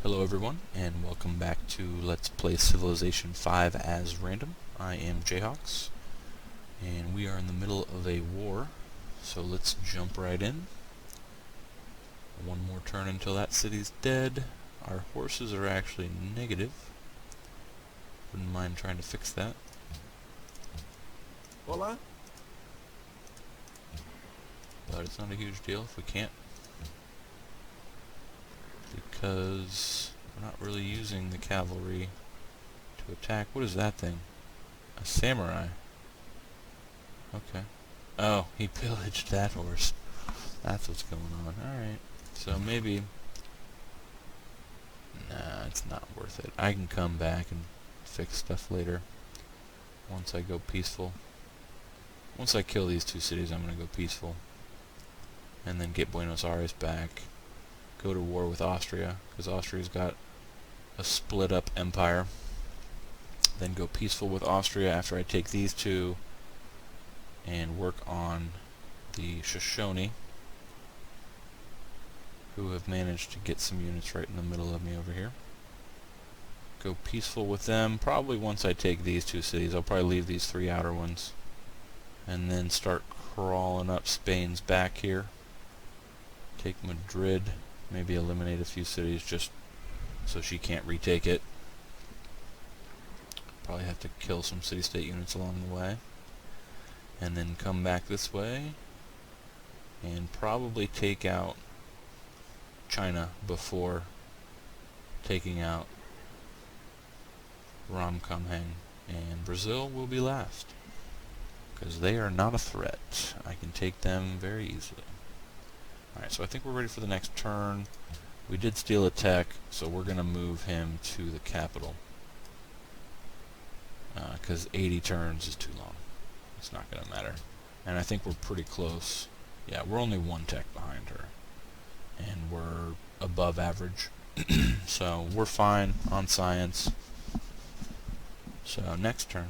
Hello everyone, and welcome back to Let's Play Civilization 5 as random. I am Jayhawks, and we are in the middle of a war, so let's jump right in. One more turn until that city's dead. Our horses are actually negative. Wouldn't mind trying to fix that. Hola? But it's not a huge deal if we can't, because we're not really using the cavalry to attack. What is that thing? A samurai. Okay. Oh, he pillaged that horse. That's what's going on. Alright. So maybe... Nah, it's not worth it. I can come back and fix stuff later. Once I go peaceful. Once I kill these two cities, I'm going to go peaceful. And then get Buenos Aires back. Go to war with Austria, because Austria's got a split up empire. Then go peaceful with Austria after I take these two and work on the Shoshone, who have managed to get some units right in the middle of me over here. Go peaceful with them. Probably once I take these two cities, I'll probably leave these three outer ones and then start crawling up Spain's back here. Take Madrid, maybe eliminate a few cities just so she can't retake it. Probably have to kill some city-state units along the way. And then come back this way and probably take out China before taking out Ramkhamhaeng. And Brazil will be last, because they are not a threat. I can take them very easily. Alright, so I think we're ready for the next turn. We did steal a tech, so we're going to move him to the capital. Because 80 turns is too long. It's not going to matter. And I think we're pretty close. Yeah, we're only one tech behind her. And we're above average. So we're fine on science. So next turn.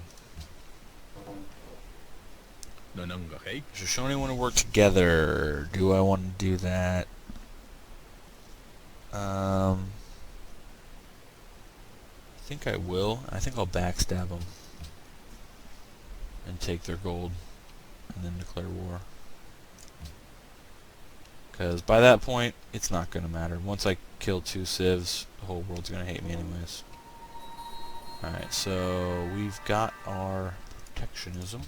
Shoshone want to work together. Do I want to do that? I think I will. I think I'll backstab them and take their gold and then declare war. Because by that point, it's not going to matter. Once I kill two civs, the whole world's going to hate me anyways. Alright, so we've got our protectionism.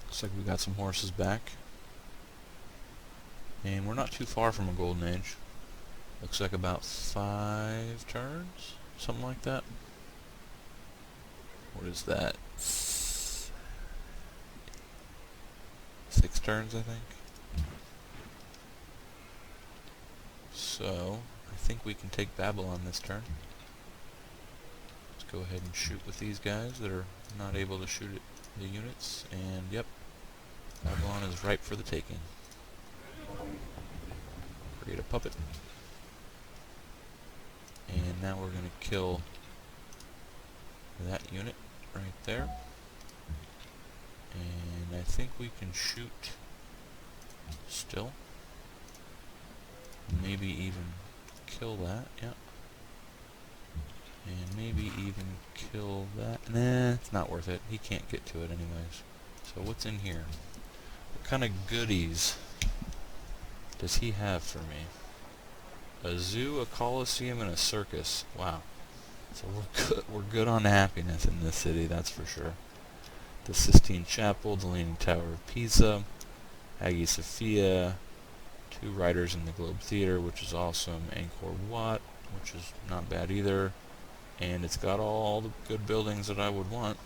Looks like we got some horses back. And we're not too far from a golden age. Looks like about 5 turns? Something like that. What is that? 6 turns, I think. So, I think we can take Babylon this turn. Let's go ahead and shoot with these guys that are not able to shoot at the units. And, yep, Babylon is ripe for the taking. Create a puppet. And now we're going to kill that unit right there. And I think we can shoot still. Maybe even kill that, yeah. And maybe even kill that. Nah, it's not worth it. He can't get to it anyways. So what's in here? What kind of goodies does he have for me? A zoo, a coliseum, and a circus. Wow. So we're good on happiness in this city, that's for sure. The Sistine Chapel, the Leaning Tower of Pisa, Hagia Sophia, 2 writers in the Globe Theatre, which is awesome, Angkor Wat, which is not bad either, and it's got all the good buildings that I would want.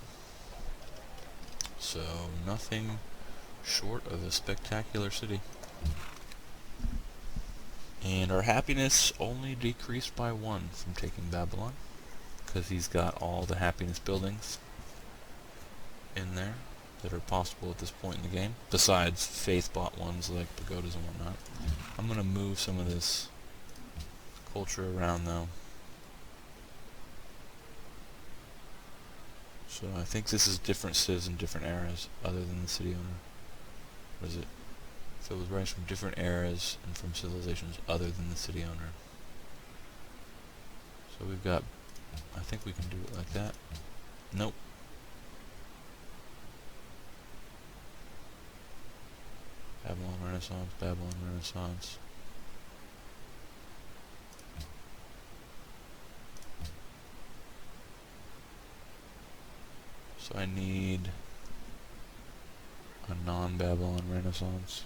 So nothing short of a spectacular city. And our happiness only decreased by 1 from taking Babylon, because he's got all the happiness buildings in there that are possible at this point in the game, besides faith-bought ones like pagodas and whatnot. I'm going to move some of this culture around though. So I think this is different civs in different eras, other than the city owner. What is it? Civil rights from different eras and from civilizations other than the city owner. So we've got, I think we can do it like that. Nope. Babylon Renaissance, Babylon Renaissance. So I need a non-Babylon Renaissance.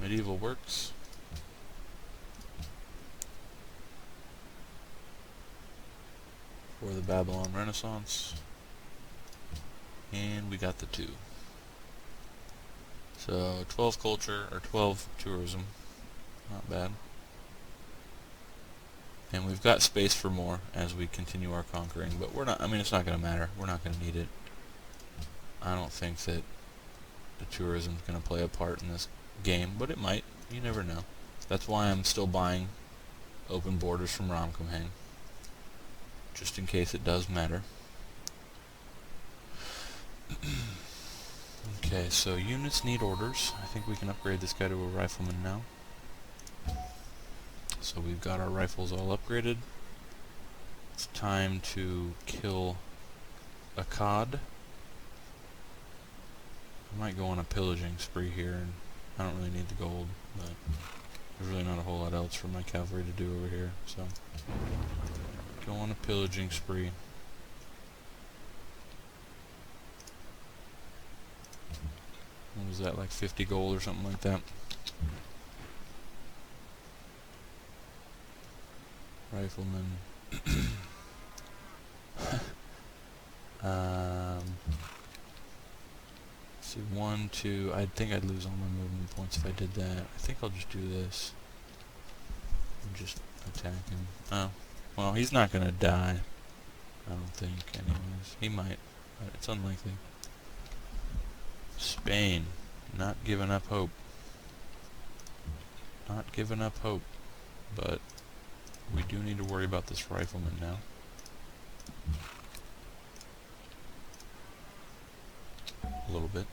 Medieval works. For the Babylon Renaissance. And we got the 2. So 12 culture, or 12 tourism. Not bad. And we've got space for more as we continue our conquering, but we're not, I mean, it's not going to matter. We're not going to need it. I don't think that the tourism is going to play a part in this game, but it might. You never know. That's why I'm still buying open borders from Ramkamheng, just in case it does matter. Okay, so units need orders. I think we can upgrade this guy to a rifleman now. So we've got our rifles all upgraded. It's time to kill a cod. I might go on a pillaging spree here, and I don't really need the gold, but there's really not a whole lot else for my cavalry to do over here, so go on a pillaging spree. What was that, like 50 gold or something like that? Rifleman. See, 1, 2. I think I'd lose all my movement points if I did that. I think I'll just do this. And just attack him. Oh. Well, he's not gonna die. I don't think, anyways. He might, but it's unlikely. Spain. Not giving up hope. Not giving up hope. But we do need to worry about this rifleman now. A little bit.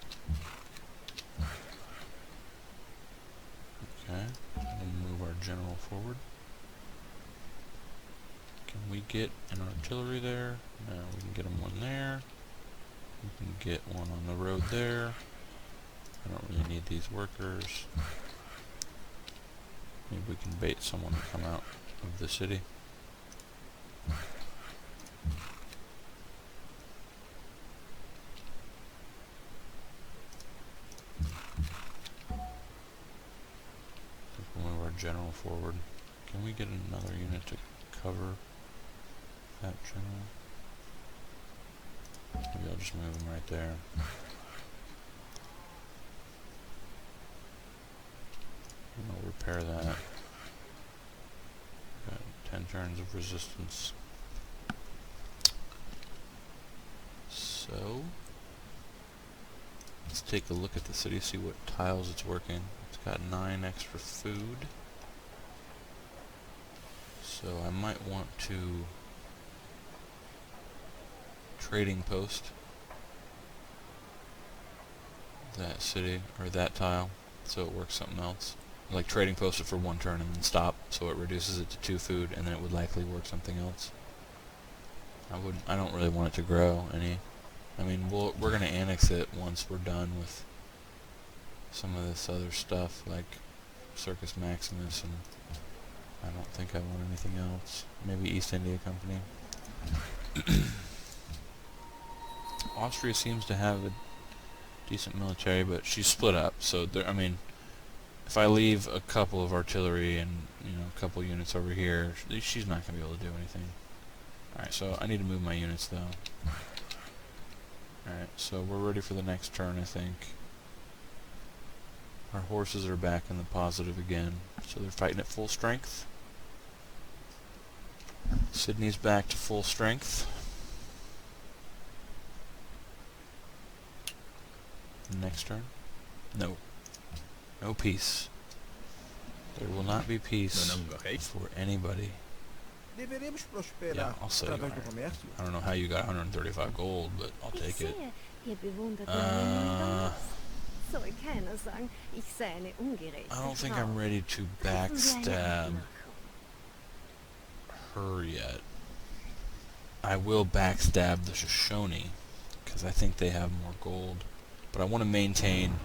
Okay. We'll move our general forward. Can we get an artillery there? No, we can get him one there. We can get one on the road there. I don't really need these workers. Maybe we can bait someone to come out of the city. We'll move our general forward. Can we get another unit to cover that general? Maybe I'll just move him right there. And I'll repair that. Got 10 turns of resistance. So let's take a look at the city, see what tiles it's working. It's got 9 extra food. So I might want to trading post that city, or that tile, so it works something else. Like trading post it for 1 turn and then stop, so it reduces it to 2 food, and then it would likely work something else. I don't really want it to grow any. I mean, we're gonna annex it once we're done with some of this other stuff, like Circus Maximus, and I don't think I want anything else. Maybe East India Company. Austria seems to have a decent military, but she's split up, so there, I mean, if I leave a couple of artillery and, you know, a couple units over here, she's not going to be able to do anything. Alright, so I need to move my units, though. Alright, so we're ready for the next turn, I think. Our horses are back in the positive again, so they're fighting at full strength. Sydney's back to full strength. Next turn? No. No peace. There will not be peace for anybody. Deveremos Yeah, prosperar I'll sell you através do iron. comércio. I don't know how you got 135 gold, but I'll take it. Ihr bewundert meine Indolence. Soll keiner sagen, ich sei eine ungerechte I don't think Frau. I'm ready to backstab her yet. I will backstab the Shoshone, because I think they have more gold. But I want to maintain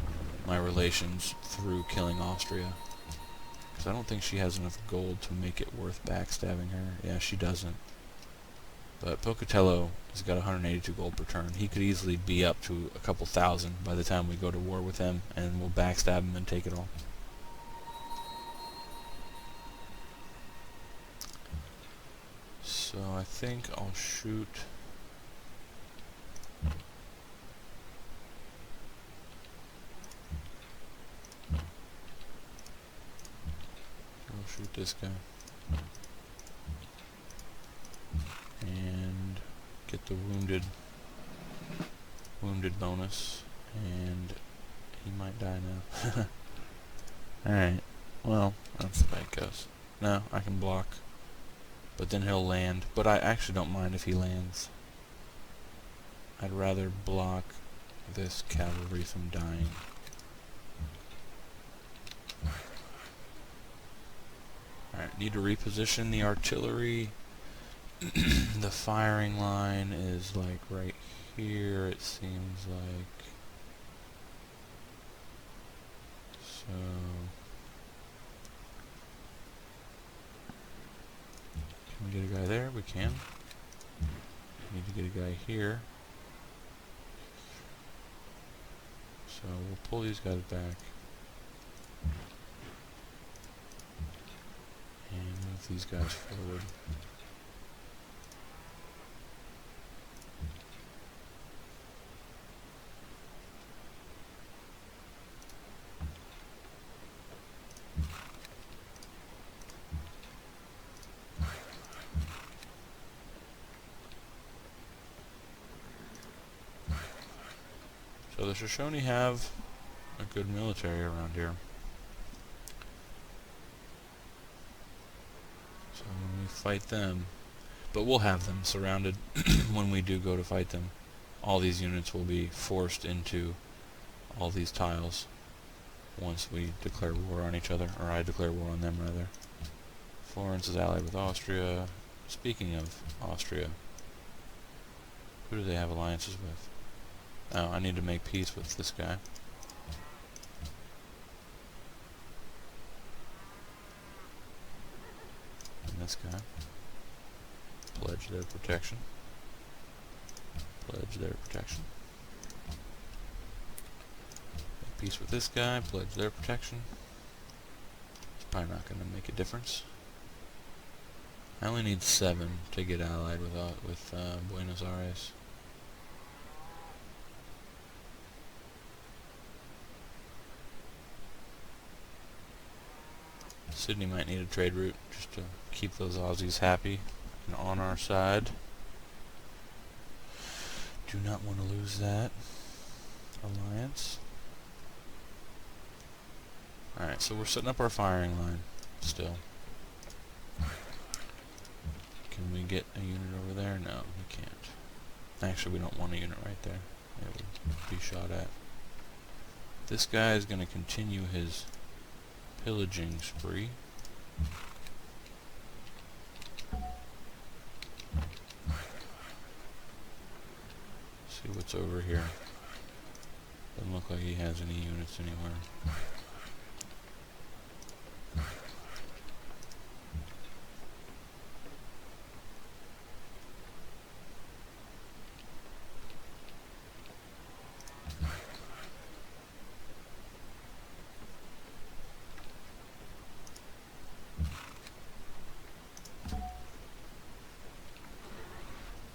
my relations through killing Austria. Because I don't think she has enough gold to make it worth backstabbing her. Yeah, she doesn't. But Pocatello has got 182 gold per turn. He could easily be up to a couple thousand by the time we go to war with him, and we'll backstab him and take it all. So I think I'll shoot... I'll shoot this guy. And get the wounded bonus. And he might die now. Alright. Well, that's the way it goes. No, I can block. But then he'll land. But I actually don't mind if he lands. I'd rather block this cavalry from dying. Alright, need to reposition the artillery. The firing line is like right here, it seems like. So... Can we get a guy there? We can. Need to get a guy here. So we'll pull these guys back. And move these guys forward. So the Shoshone have a good military around here. So when we fight them, but we'll have them surrounded when we do go to fight them. All these units will be forced into all these tiles once we declare war on each other, or I declare war on them rather. Florence is allied with Austria. Speaking of Austria, who do they have alliances with? Oh, I need to make peace with this guy. And this guy. Pledge their protection. Pledge their protection. Make peace with this guy. Pledge their protection. It's probably not going to make a difference. I only need 7 to get allied with Buenos Aires. Sydney might need a trade route just to keep those Aussies happy and on our side. Do not want to lose that alliance. Alright, so we're setting up our firing line still. Can we get a unit over there? No, we can't. Actually, we don't want a unit right there. It would be shot at. This guy is going to continue his pillaging spree. See what's over here. Doesn't look like he has any units anywhere.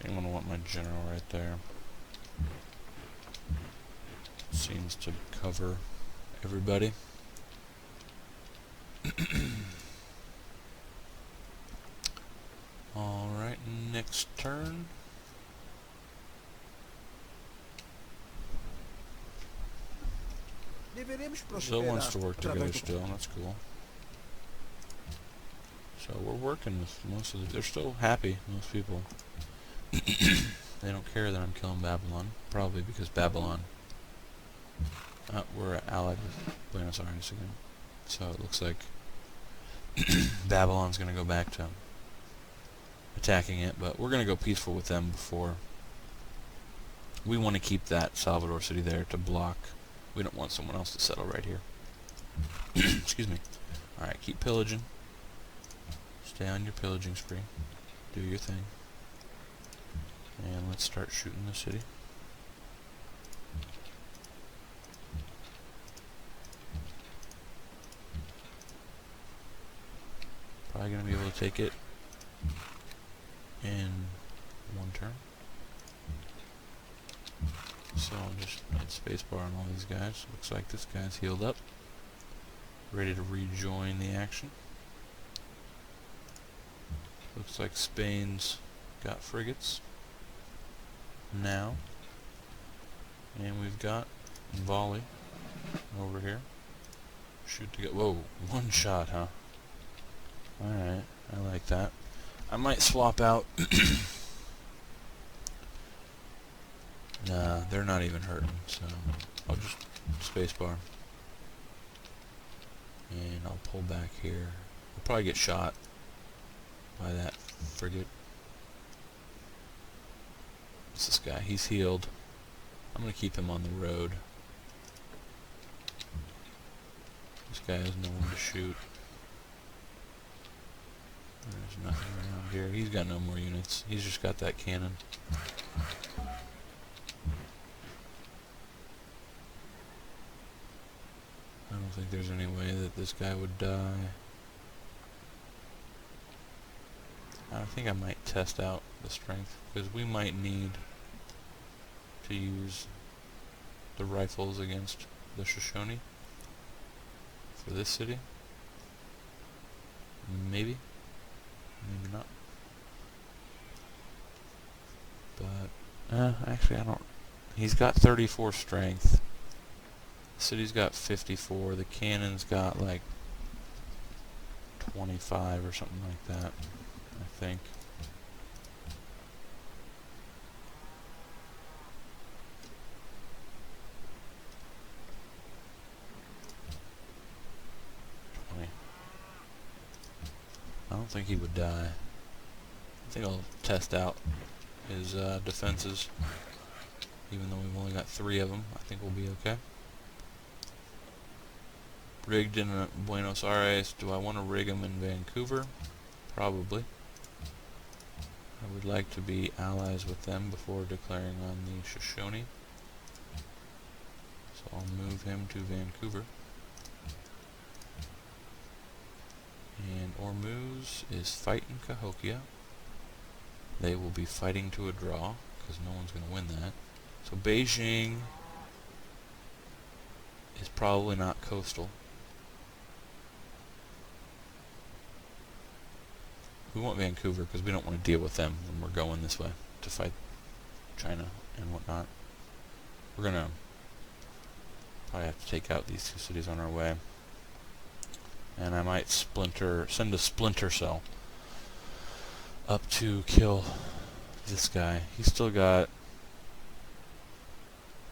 I'm gonna want my general right there. Seems to cover everybody. Alright, next turn. Zoe wants to work together still, that's cool. So we're working with most of the... They're still happy, most people. They don't care that I'm killing Babylon. Probably because Babylon... we're allied with Buenos Aires again. So it looks like Babylon's going to go back to attacking it, but we're going to go peaceful with them before. We want to keep that Salvador city there to block. We don't want someone else to settle right here. Excuse me. Alright, keep pillaging. Stay on your pillaging spree. Do your thing. And let's start shooting the city. Probably going to be able to take it in one turn. So I'll just hit spacebar on all these guys. Looks like this guy's healed up. Ready to rejoin the action. Looks like Spain's got frigates now. And we've got volley over here. Shoot to get... Whoa, one shot, huh? Alright, I like that. I might swap out... Nah, they're not even hurting, so I'll just spacebar. And I'll pull back here. I'll probably get shot by that frigate. What's this guy? He's healed. I'm going to keep him on the road. This guy has no one to shoot. There's nothing around here. He's got no more units. He's just got that cannon. I don't think there's any way that this guy would die. I think I might test out the strength, because we might need to use the rifles against the Shoshone for this city. Maybe. Maybe not. But, actually I don't... He's got 34 strength. The city's got 54. The cannon's got like 25 or something like that, I think. I don't think he would die. I think I'll test out his defenses. Even though we've only got 3 of them, I think we'll be okay. Rigged in Buenos Aires. Do I want to rig them in Vancouver? Probably. I would like to be allies with them before declaring on the Shoshone. So I'll move him to Vancouver. And Ormuz is fighting Cahokia. They will be fighting to a draw, because no one's going to win that. So Beijing is probably not coastal. We want Vancouver because we don't want to deal with them when we're going this way to fight China and whatnot. We're going to probably have to take out these 2 cities on our way. And I might send a splinter cell up to kill this guy. He's still got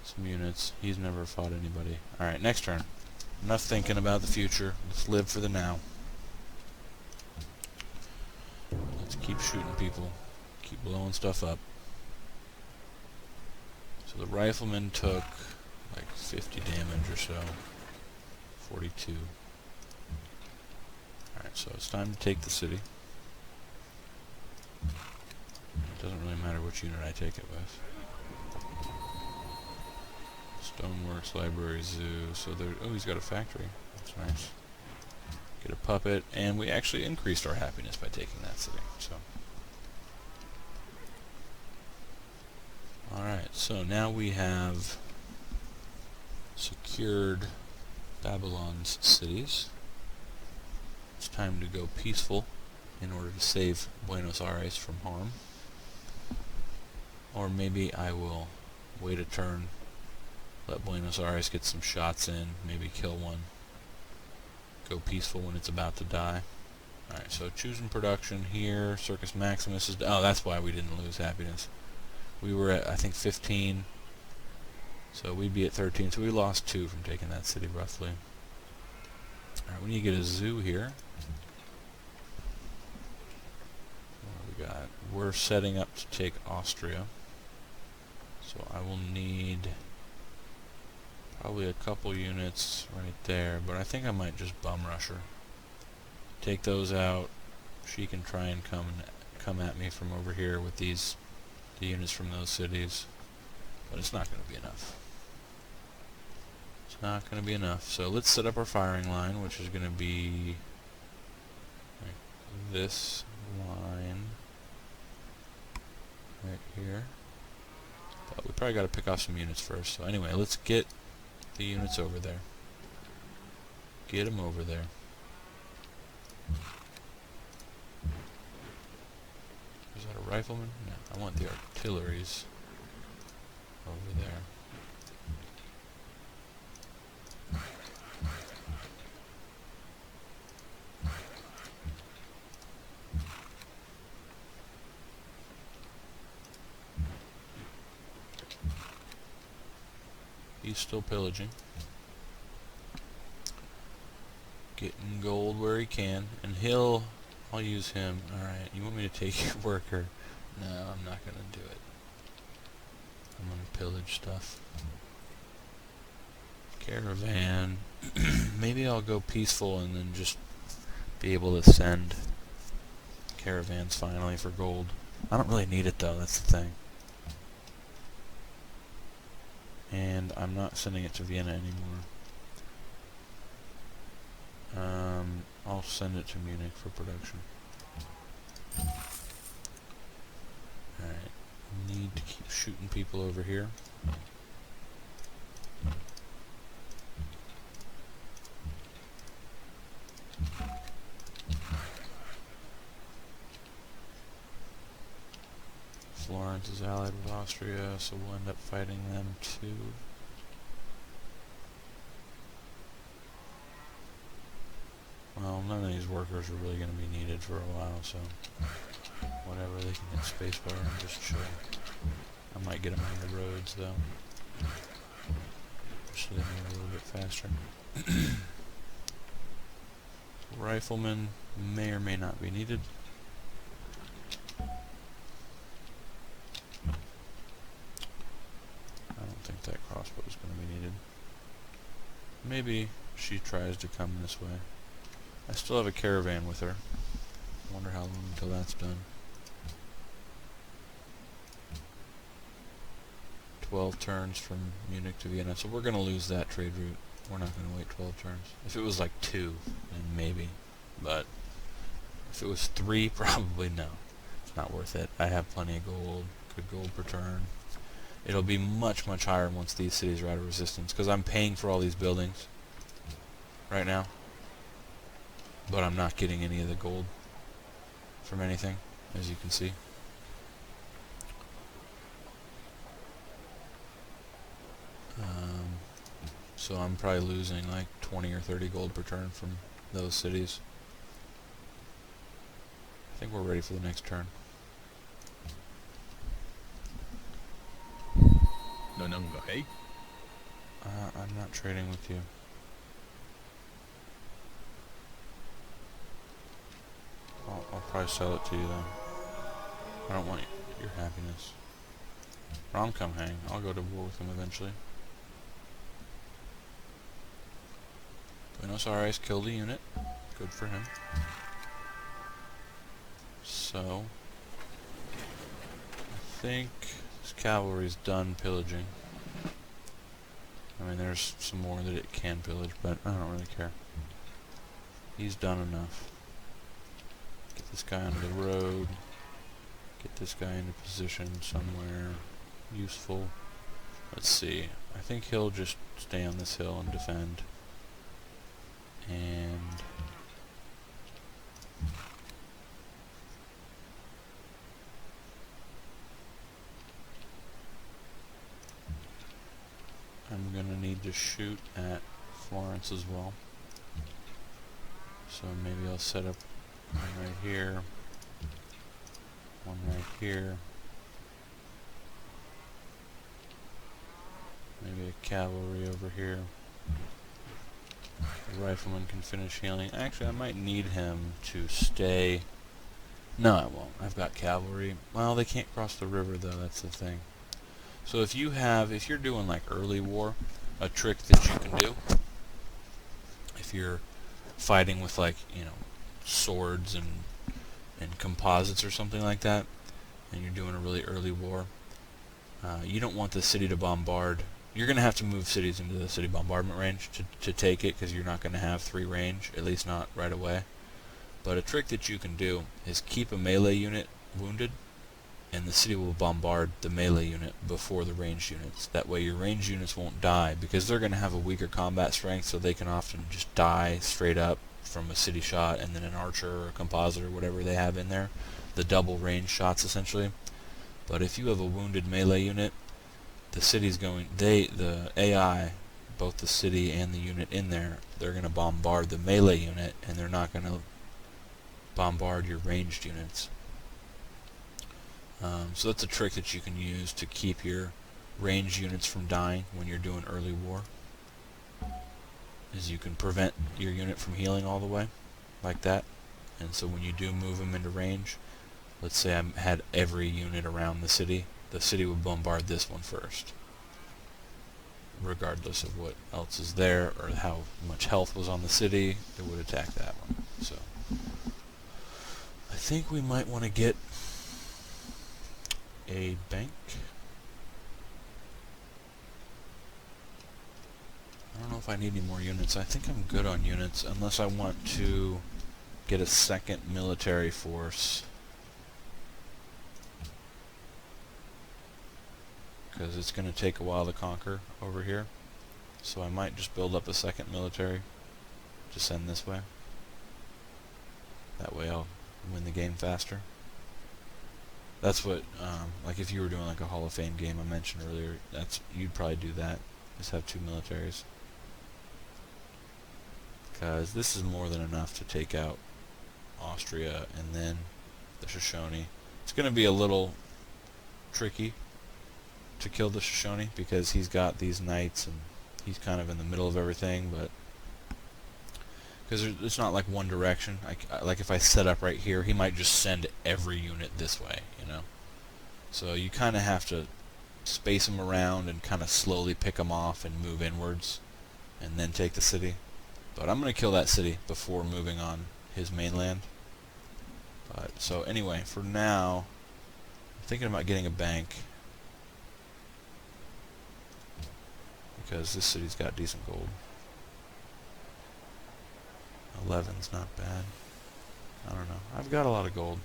some units. He's never fought anybody. Alright, next turn. Enough thinking about the future. Let's live for the now. Let's keep shooting people. Keep blowing stuff up. So the riflemen took like 50 damage or so. 42. Alright, so it's time to take the city. It doesn't really matter which unit I take it with. Stoneworks, library, zoo. So there. Oh, he's got a factory. That's nice. Get a puppet, and we actually increased our happiness by taking that city. So, all right. So now we have secured Babylon's cities. It's time to go peaceful in order to save Buenos Aires from harm. Or maybe I will wait a turn Let Buenos Aires get some shots in, maybe kill one. Go peaceful when it's about to die. Alright, so choosing production here. Circus Maximus is... Oh, that's why we didn't lose happiness. We were at, I think, 15. So we'd be at 13. So we lost 2 from taking that city, roughly. Alright, we need to get a zoo here. What do we got? We're setting up to take Austria. So I will need probably a couple units right there, but I think I might just bum rush her. Take those out. She can try and come at me from over here with the units from those cities, but it's not going to be enough. It's not going to be enough. So let's set up our firing line, which is going to be like this line right here. But we probably got to pick off some units first. So anyway, let's get the units over there. Get them over there. Is that a rifleman? No, I want the artilleries over there. He's still pillaging. Getting gold where he can. And I'll use him. Alright, you want me to take your worker? No, I'm not going to do it. I'm going to pillage stuff. Caravan. Maybe I'll go peaceful and then just be able to send caravans finally for gold. I don't really need it though, that's the thing. And I'm not sending it to Vienna anymore. I'll send it to Munich for production. Alright, need to keep shooting people over here. Florence is allied with Austria, so we'll end up fighting them too. Well, none of these workers are really going to be needed for a while, so whatever, they can hit spacebar and just chill. I might get them on the roads, though, just so they move a little bit faster. Riflemen may or may not be needed. I don't think that crossbow is going to be needed. Maybe she tries to come this way. I still have a caravan with her. I wonder how long until that's done. 12 turns from Munich to Vienna, so we're going to lose that trade route. We're not going to wait 12 turns. If it was like 2, then maybe. But if it was 3, probably no. It's not worth it. I have plenty of gold, good gold per turn. It'll be much, much higher once these cities are out of resistance, because I'm paying for all these buildings right now. But I'm not getting any of the gold from anything, as you can see. So I'm probably losing like 20 or 30 gold per turn from those cities. I think we're ready for the next turn. No, hey. I'm not trading with you. I'll probably sell it to you then. I don't want your happiness. Rom come hang. I'll go to war with him eventually. Buenos Aires killed a unit. Good for him. So I think this cavalry's done pillaging. I mean, there's some more that it can pillage, but I don't really care. He's done enough. Get this guy onto the road. Get this guy into position somewhere useful. Let's see. I think he'll just stay on this hill and defend. And I'm to shoot at Florence as well. So maybe I'll set up one right here, one right here. Maybe a cavalry over here. The rifleman can finish healing. Actually, I might need him to stay. No, I won't. I've got cavalry. Well, they can't cross the river, though. That's the thing. So if you're doing like early war, a trick that you can do, if you're fighting with like, swords and composites or something like that, and you're doing a really early war, you don't want the city to bombard. You're going to have to move cities into the city bombardment range to take it, because you're not going to have 3 range, at least not right away. But a trick that you can do is keep a melee unit wounded, and the city will bombard the melee unit before the ranged units. That way your ranged units won't die, because they're going to have a weaker combat strength, so they can often just die straight up from a city shot, and then an archer or a composite or whatever they have in there. The double range shots, essentially. But if you have a wounded melee unit, the AI, both the city and the unit in there, they're going to bombard the melee unit, and they're not going to bombard your ranged units. So that's a trick that you can use to keep your ranged units from dying when you're doing early war. Is you can prevent your unit from healing all the way, like that. And so when you do move them into range, let's say I had every unit around the city would bombard this one first, regardless of what else is there or how much health was on the city. It would attack that one. So I think we might want to get a bank. I don't know if I need any more units. I think I'm good on units, unless I want to get a second military force, because it's going to take a while to conquer over here. So I might just build up a second military to send this way. That way I'll win the game faster. That's what, like if you were doing like a Hall of Fame game I mentioned earlier, you'd probably do that. Just have 2 militaries. Because this is more than enough to take out Austria and then the Shoshone. It's going to be a little tricky to kill the Shoshone, because he's got these knights and he's kind of in the middle of everything, but because it's not like one direction. Like if I set up right here, he might just send every unit this way, So you kind of have to space them around and kind of slowly pick them off and move inwards and then take the city. But I'm going to kill that city before moving on his mainland. So anyway, for now, I'm thinking about getting a bank, because this city's got decent gold. 11's not bad. I don't know. I've got a lot of gold.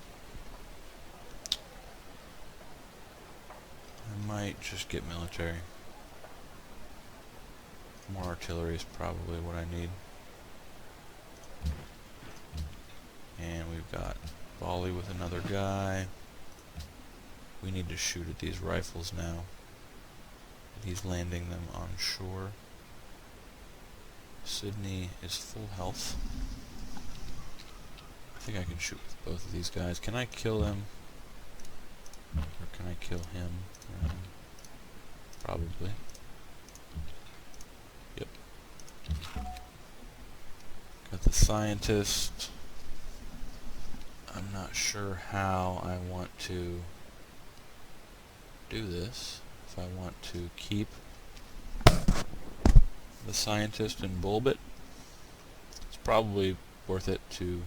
I might just get military. More artillery is probably what I need. And we've got Bali with another guy. We need to shoot at these rifles now. He's landing them on shore. Sydney is full health. I think I can shoot with both of these guys. Can I kill him? Or can I kill him? Probably. Yep. Got the scientist. I'm not sure how I want to do this. If I want to keep the scientist and Bulbit, it's probably worth it to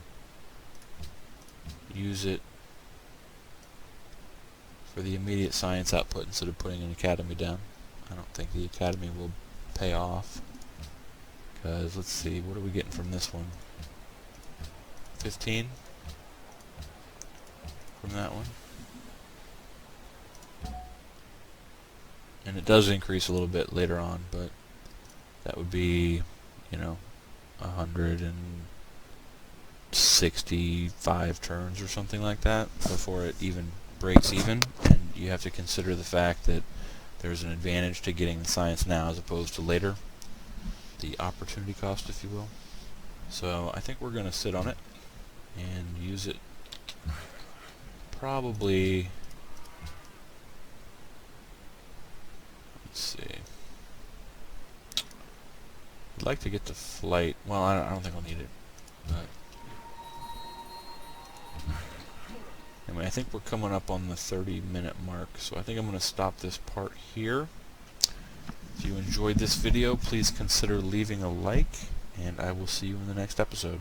use it for the immediate science output instead of putting an academy down. I don't think the academy will pay off, because let's see, what are we getting from this one? 15 from that one. And it does increase a little bit later on, but that would be, 165 turns or something like that before it even breaks even. And you have to consider the fact that there's an advantage to getting the science now as opposed to later. the opportunity cost, if you will. So I think we're going to sit on it and use it probably, let's see, I'd like to get to flight. Well, I don't think I'll need it, but anyway, I think we're coming up on the 30-minute mark, so I think I'm going to stop this part here. If you enjoyed this video, please consider leaving a like, and I will see you in the next episode.